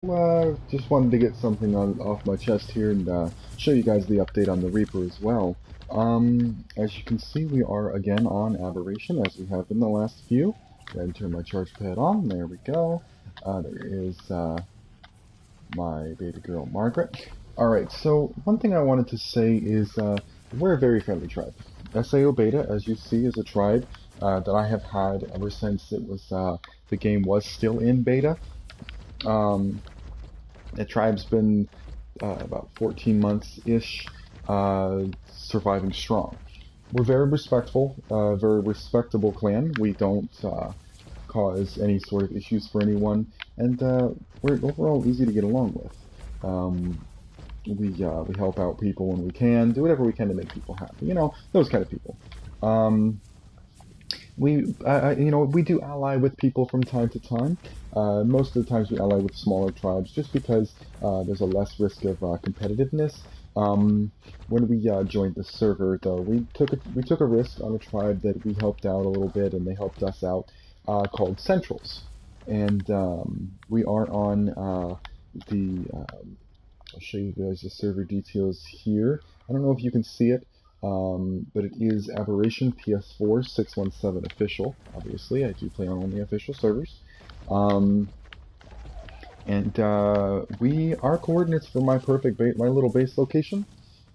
Just wanted to get something off my chest here and show you guys the update on the Reaper as well. As you can see, we are again on Aberration, as we have been the last few. Go ahead and turn my charge pad on. There we go. There is my beta girl, Margaret. Alright, so one thing I wanted to say is we're a very friendly tribe. SAO Beta, as you see, is a tribe that I have had ever since it was the game was still in beta. Um, the tribe's been about 14 months-ish surviving strong. We're very respectful, very respectable clan. We don't cause any sort of issues for anyone, and we're overall easy to get along with. We help out people when we can, do whatever we can to make people happy. You know, those kind of people. Um, we do ally with people from time to time. Most of the times we ally with smaller tribes, just because there's a less risk of competitiveness. When we joined the server, though, we took a risk on a tribe that we helped out a little bit, and they helped us out, called Centrals, and we are on I'll show you guys the server details here. I don't know if you can see it. But it is Aberration PS4 617 official. Obviously, I do play on only official servers. And our coordinates for my my little base location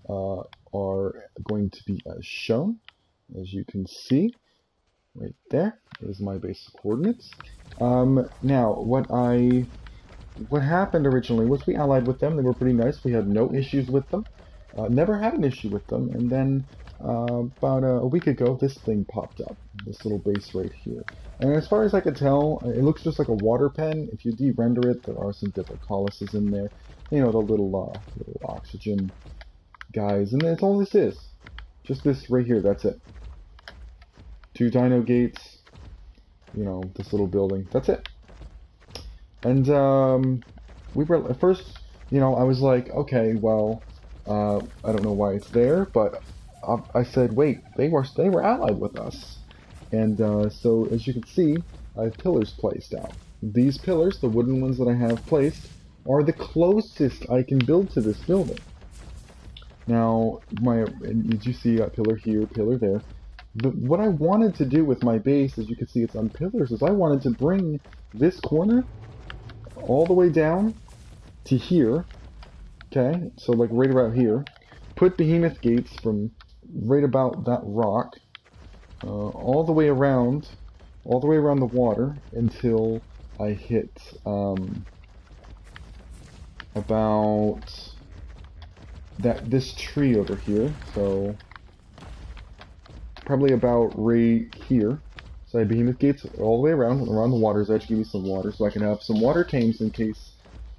are going to be shown, as you can see, right there. Is my base coordinates. Now, what happened originally was we allied with them. They were pretty nice. We had no issues with them. Never had an issue with them, and then about a week ago, this thing popped up, this little base right here. And as far as I could tell, it looks just like a water pen. If you de-render it, there are some different in there. You know, the little oxygen guys, and that's all this is. Just this right here, that's it. 2 dino gates, you know, this little building, that's it. And we were, at first, you know, I was like, okay, well, I don't know why it's there, but I said, wait, they were allied with us, and so as you can see, I have pillars placed out. These pillars, the wooden ones that I have placed, are the closest I can build to this building. Now, as you see, a pillar here, pillar there. But what I wanted to do with my base, as you can see, it's on pillars, is I wanted to bring this corner all the way down to here. Okay, so like right about here. Put behemoth gates from right about that rock all the way around the water until I hit about this tree over here. So probably about right here. So I have behemoth gates all the way around the water's edge. Give me some water so I can have some water tames in case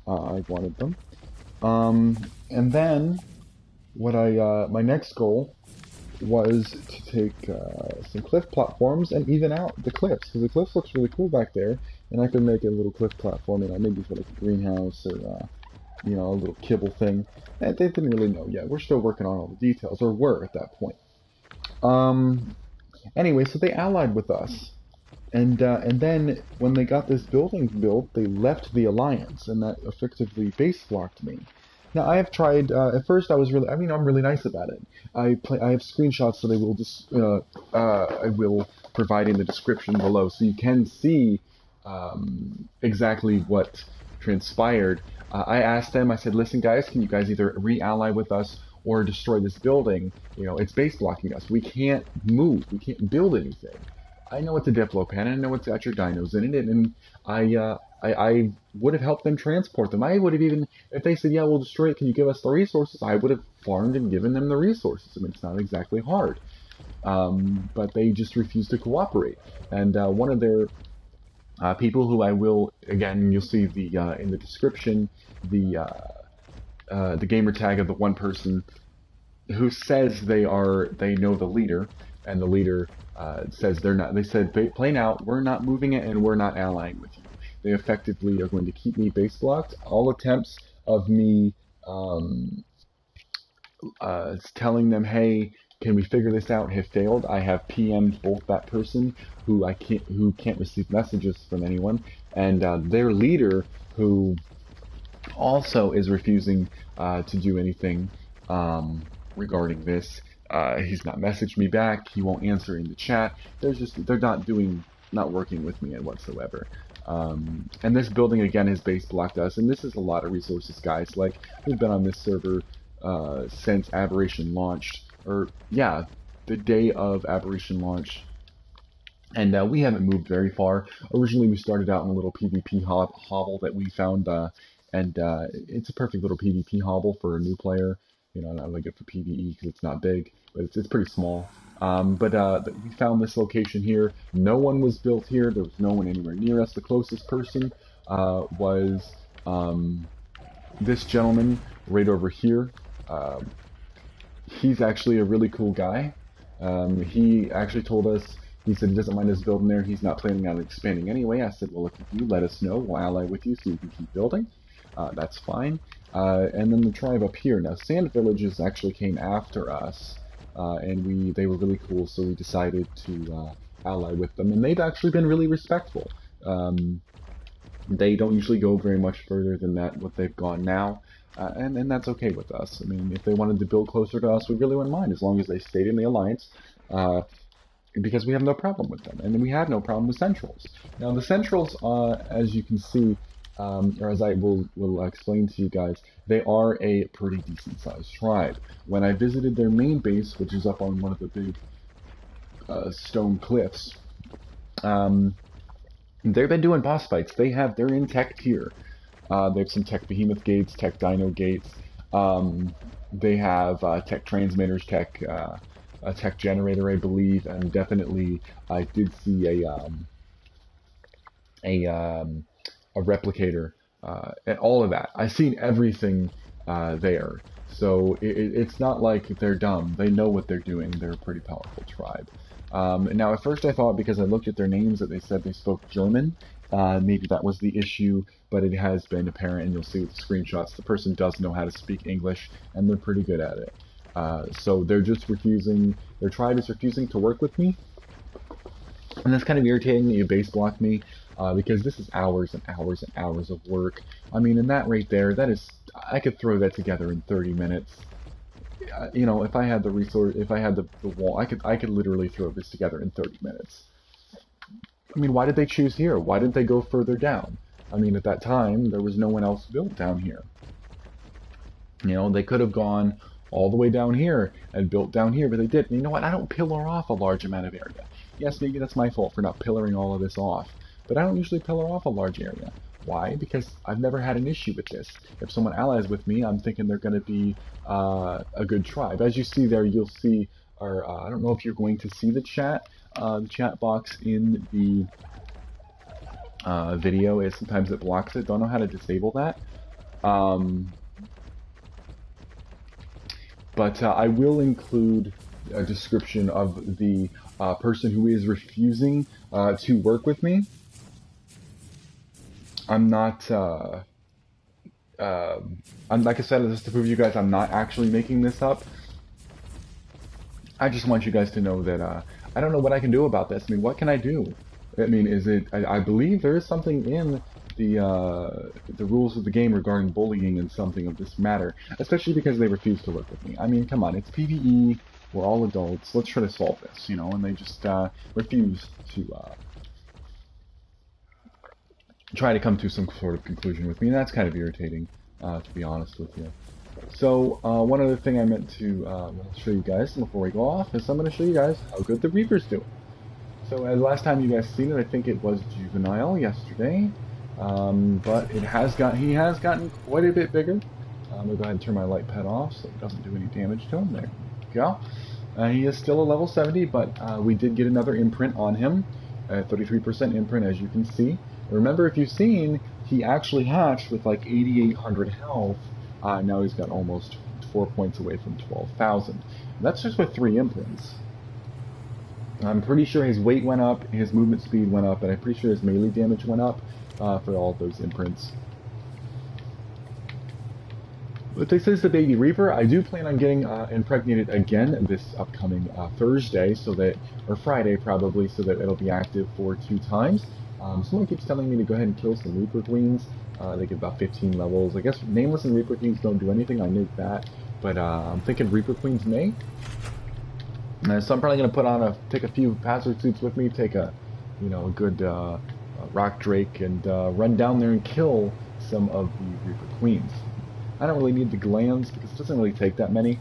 I wanted them. And then what my next goal was to take some cliff platforms and even out the cliffs, because the cliffs looks really cool back there, and I could make a little cliff platform, you know, maybe for like a greenhouse or you know, a little kibble thing. And they didn't really know yet. We're still working on all the details, or were at that point. Anyway, so they allied with us. And then when they got this building built, they left the alliance, and that effectively base blocked me. Now I have tried. At first, I was really. I mean, I'm really nice about it. I have screenshots that I will provide in the description below, so you can see exactly what transpired. I asked them. I said, "Listen, guys, can you guys either re-ally with us or destroy this building? You know, it's base blocking us. We can't move. We can't build anything." I know it's a Diplopan, I know it's got your dinos in it, and I would have helped them transport them. I would have even, if they said, yeah, we'll destroy it, can you give us the resources? I would have farmed and given them the resources. I mean, it's not exactly hard. But they just refused to cooperate. And one of their people who I will, again, you'll see the in the description, the gamer tag of the one person who says they know the leader, and the leader says they're not. They said plain out, we're not moving it, and we're not allying with you. They effectively are going to keep me base blocked. All attempts of me telling them, hey, can we figure this out, have failed. I have PM'd both that person who can't receive messages from anyone, and their leader who also is refusing to do anything regarding this. He's not messaged me back. He won't answer in the chat. They're not working with me whatsoever. And this building again has base blocked us, and this is a lot of resources, guys. Like, we've been on this server since Aberration launched, or yeah, the day of Aberration launch. And we haven't moved very far. Originally, we started out in a little PvP hovel that we found, and it's a perfect little PvP hovel for a new player. You know, not really good for PvE because it's not big, but it's pretty small. But we found this location here. No one was built here. There was no one anywhere near us. The closest person was this gentleman right over here. He's actually a really cool guy. He actually told us, he said he doesn't mind us building there. He's not planning on expanding anyway. I said, well, if you let us know, we'll ally with you so you can keep building. That's fine. And then the tribe up here. Now, Sand Villages actually came after us, and they were really cool, so we decided to ally with them. And they've actually been really respectful. They don't usually go very much further than that, what they've gone now. And that's okay with us. I mean, if they wanted to build closer to us, we really wouldn't mind, as long as they stayed in the alliance. Because we have no problem with them, and then we have no problem with Centrals. Now the Centrals, as you can see, or as I will explain to you guys, they are a pretty decent sized tribe. When I visited their main base, which is up on one of the big stone cliffs, they've been doing boss fights. They're in tech tier. They have some tech behemoth gates, tech dino gates. They have tech transmitters, a tech generator, I believe, and definitely I did see a replicator, and all of that. I've seen everything there. So it's not like they're dumb. They know what they're doing. They're a pretty powerful tribe. Now, at first I thought, because I looked at their names, that they said they spoke German. Maybe that was the issue, but it has been apparent, and you'll see with the screenshots, the person does know how to speak English, and they're pretty good at it. So they're just refusing, their tribe is refusing to work with me. And that's kind of irritating that you base block me, because this is hours and hours and hours of work. I mean, and that right there, I could throw that together in 30 minutes. You know, if I had the resource, if I had the wall, I could literally throw this together in 30 minutes. I mean, why did they choose here? Why didn't they go further down? I mean, at that time, there was no one else built down here. You know, they could have gone all the way down here and built down here, but they didn't. You know what? I don't pillar off a large amount of area. Yes, maybe that's my fault for not pillaring all of this off, but I don't usually pillar off a large area. Why? Because I've never had an issue with this. If someone allies with me, I'm thinking they're going to be a good tribe. As you see there, you'll see, or I don't know if you're going to see the chat box in the video. Is sometimes it blocks it. Don't know how to disable that. But I will include a description of the person who is refusing to work with me. I'm not, like I said, just to prove you guys, I'm not actually making this up. I just want you guys to know that I don't know what I can do about this. I mean, what can I do? I mean, I believe there is something in the rules of the game regarding bullying and something of this matter, especially because they refuse to work with me. I mean, come on, it's PvE, we're all adults, let's try to solve this, you know, and they just refuse to try to come to some sort of conclusion with me, and that's kind of irritating, to be honest with you. So, one other thing I meant to show you guys before we go off is I'm going to show you guys how good the Reaper's doing. So, as last time you guys seen it, I think it was Juvenile yesterday. But he has gotten quite a bit bigger. I'm going to go ahead and turn my light pad off so it doesn't do any damage to him. There we go. He is still a level 70, but we did get another imprint on him. 33% imprint, as you can see. Remember, if you've seen, he actually hatched with like 8,800 health. Now he's got almost 4 points away from 12,000. That's just with 3 imprints. I'm pretty sure his weight went up, his movement speed went up, and I'm pretty sure his melee damage went up for all of those imprints. But this is the Baby Reaper. I do plan on getting impregnated again this upcoming Thursday, or Friday probably, so that it'll be active for 2 times. Someone keeps telling me to go ahead and kill some Reaper Queens. They get about 15 levels. I guess Nameless and Reaper Queens don't do anything, I knew that. But I'm thinking Reaper Queens may. So I'm probably going to put on take a few hazard suits with me, take a good Rock Drake, and run down there and kill some of the Reaper Queens. I don't really need the glands because it doesn't really take that many.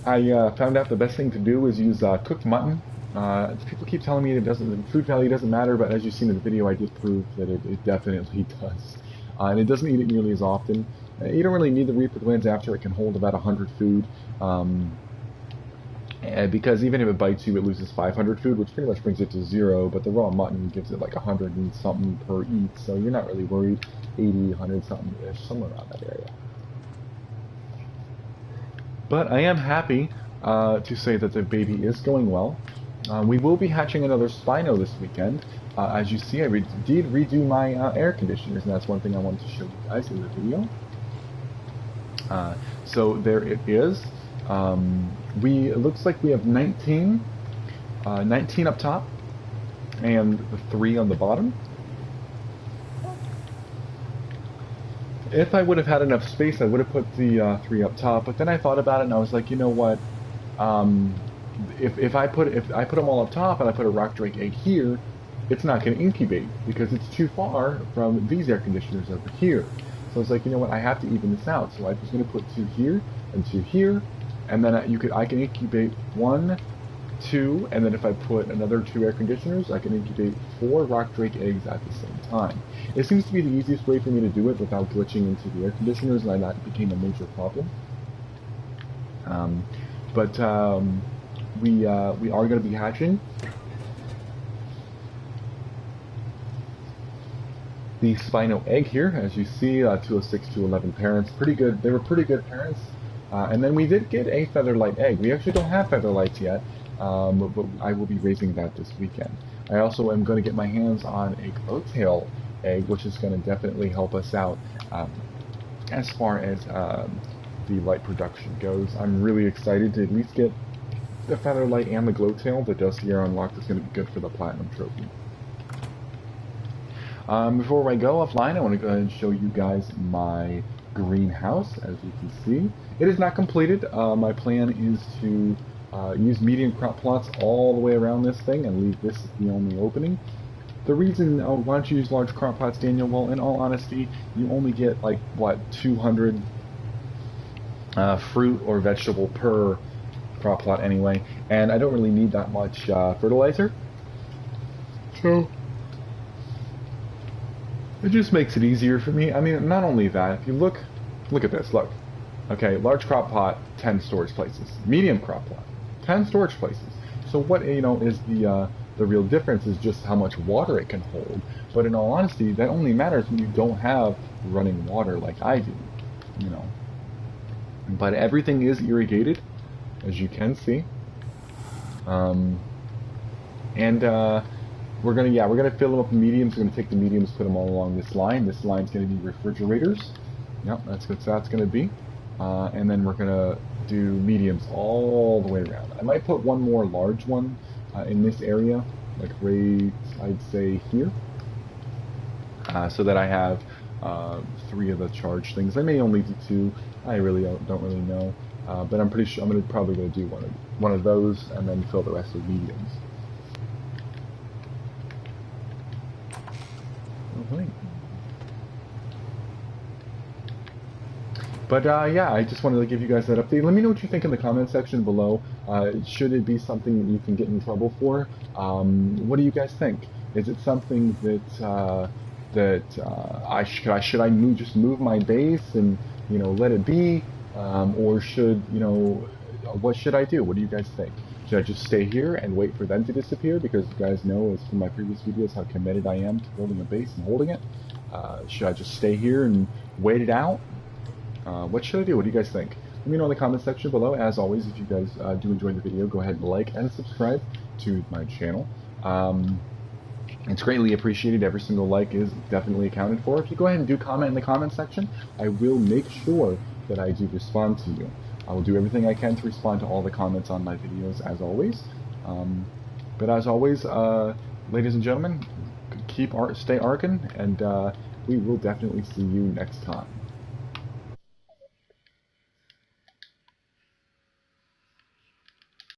I found out the best thing to do is use cooked mutton. People keep telling me the food value doesn't matter, but as you've seen in the video, I did prove that it definitely does. And it doesn't eat it nearly as often. You don't really need the Reaper glands after it can hold about 100 food. Because even if it bites you, it loses 500 food, which pretty much brings it to 0, but the raw mutton gives it like 100 and something per eat, so you're not really worried. 80, 100 something, somewhere around that area. But I am happy to say that the baby is going well. We will be hatching another Spino this weekend. As you see, I did redo my air conditioners, and that's one thing I wanted to show you guys in the video. So there it is. It looks like we have 19 up top, and the 3 on the bottom. If I would have had enough space, I would have put the 3 up top, but then I thought about it and I was like, you know what, if I put them all up top and I put a Rock Drake egg here, it's not going to incubate because it's too far from these air conditioners over here. So I was like, you know what, I have to even this out. So I was going to put 2 here and 2 here, and then I can incubate 1, 2, and then if I put another 2 air conditioners, I can incubate 4 Rock Drake eggs at the same time. It seems to be the easiest way for me to do it without glitching into the air conditioners, and that became a major problem. We are going to be hatching the Spino egg here, as you see, 206, 211 parents. Pretty good. They were pretty good parents. And then we did get a Featherlight egg. We actually don't have Featherlights yet, but I will be raising that this weekend. I also am going to get my hands on a Glowtail egg, which is going to definitely help us out as far as the light production goes. I'm really excited to at least get the Featherlight and the Glowtail. The Dossier unlocked is going to be good for the Platinum Trophy. Before I go offline, I want to go ahead and show you guys my greenhouse. As you can see, it is not completed. My plan is to use medium crop plots all the way around this thing and leave this as the only opening. The reason, why don't you use large crop plots, Daniel? Well, in all honesty, you only get like, what, 200 fruit or vegetable per crop plot anyway, and I don't really need that much fertilizer. So it just makes it easier for me. I mean, not only that, if you look at this, look. Okay, large crop plot, 10 storage places. Medium crop plot, 10 storage places. So what, is the real difference is just how much water it can hold. But in all honesty, that only matters when you don't have running water like I do, But everything is irrigated, as you can see. We're gonna fill them up with mediums. We're gonna take the mediums, put them all along this line. This line's gonna be refrigerators. Yep, that's what that's gonna be. And then we're gonna do mediums all the way around. I might put one more large one in this area, like right, I'd say here, so that I have 3 of the charge things. I may only do 2. I really don't really know, but I'm pretty sure I'm probably gonna do one of those and then fill the rest with mediums. But yeah, I just wanted to give you guys that update. Let me know what you think in the comment section below. Should it be something that you can get in trouble for? What do you guys think? Is it something that should I just move my base and let it be, or should what should I do? What do you guys think? Should I just stay here and wait for them to disappear? Because you guys know, as from my previous videos, how committed I am to building a base and holding it. Should I just stay here and wait it out? What should I do? What do you guys think? Let me know in the comment section below. As always, if you guys do enjoy the video, go ahead and like and subscribe to my channel. It's greatly appreciated. Every single like is definitely accounted for. If you go ahead and do comment in the comment section, I will make sure that I do respond to you. I will do everything I can to respond to all the comments on my videos, as always. But as always, ladies and gentlemen, stay arcing, and we will definitely see you next time.